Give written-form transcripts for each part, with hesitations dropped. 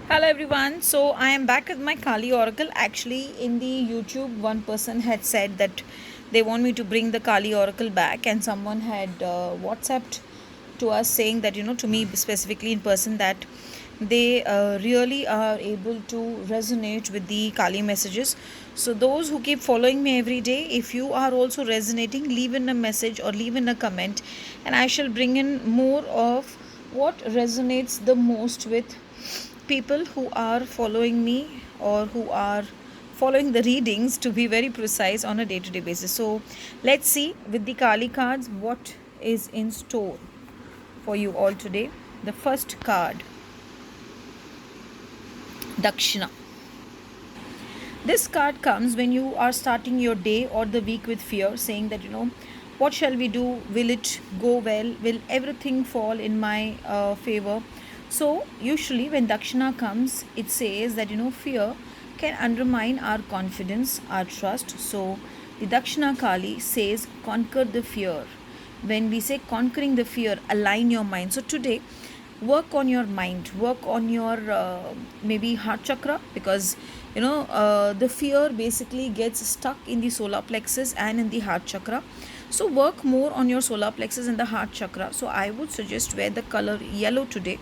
Hello everyone. So I am back with my Kali Oracle. Actually, in the YouTube, one person had said that they want me to bring the Kali Oracle back, and someone had WhatsApped to us saying that to me specifically in person that they really are able to resonate with the Kali messages. So those who keep following me every day, if you are also resonating, leave in a message or leave in a comment, and I shall bring in more of what resonates the most with people who are following me or who are following the readings, to be very precise, on a day-to-day basis. So let's see with the Kali cards what is in store for you all today. The first card, Dakshina. This card comes when you are starting your day or the week with fear, saying that what shall we do? Will it go well? Will everything fall in my favor? So usually when Dakshina comes, it says that fear can undermine our confidence, our trust. So the Dakshina Kali says conquer the fear. When we say conquering the fear, align your mind. So today, work on your mind, work on your maybe heart chakra, because the fear basically gets stuck in the solar plexus and in the heart chakra. So work more on your solar plexus and the heart chakra. So I would suggest wear the color yellow today,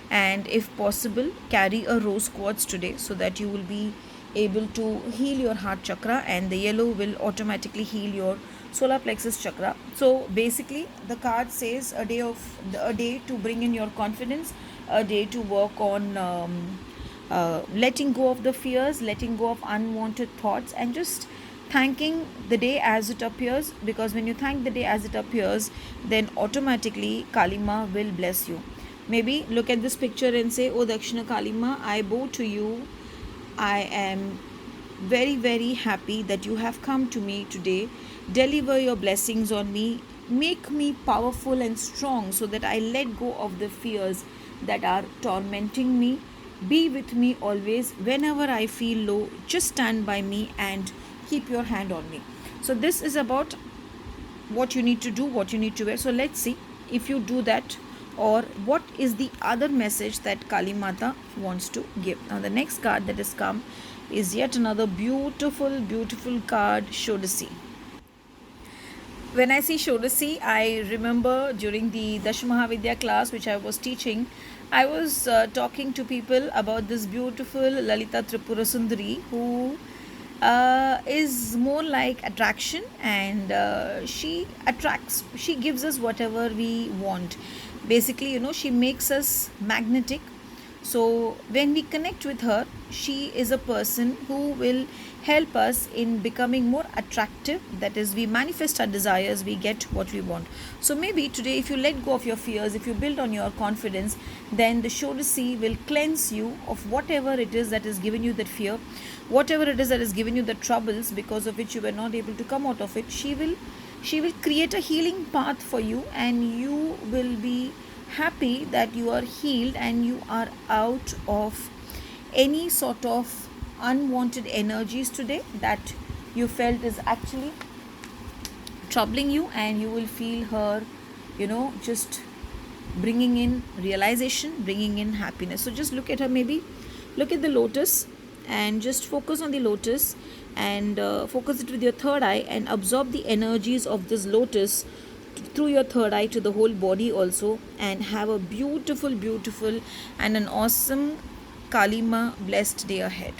and if possible carry a rose quartz today, so that you will be able to heal your heart chakra, and the yellow will automatically heal your solar plexus chakra. So basically the card says a day to bring in your confidence, a day to work on letting go of the fears, letting go of unwanted thoughts, and just thanking the day as it appears, because when you thank the day as it appears, then automatically Kalima will bless you. Maybe look at this picture and say, "Oh Dakshina Kalima, I bow to you. I am very, very happy that you have come to me today. Deliver your blessings on me. Make me powerful and strong so that I let go of the fears that are tormenting me. Be with me always. Whenever I feel low, just stand by me and keep your hand on me." So this is about what you need to do, what you need to wear. So let's see if you do that, or what is the other message that Kali Mata wants to give. Now the next card that has come is yet another beautiful card, Shodasi. When I see Shodasi, I remember during the Dashamahavidya class which I was teaching, I was talking to people about this beautiful Lalita Tripura Sundari, who is more like attraction, and she gives us whatever we want. Basically, she makes us magnetic. So when we connect with her, she is a person who will help us in becoming more attractive. That is, we manifest our desires, we get what we want. So maybe today, if you let go of your fears, if you build on your confidence, then the Shodasi will cleanse you of whatever it is that has given you that fear, whatever it is that has given you the troubles because of which you were not able to come out of it. She will create a healing path for you, and you will be happy that you are healed and you are out of any sort of unwanted energies today that you felt is actually troubling you, and you will feel her just bringing in realization, bringing in happiness. So just look at her, maybe look at the lotus and just focus on the lotus, and focus it with your third eye and absorb the energies of this lotus through your third eye to the whole body also, and have a beautiful and an awesome Kalima blessed day ahead.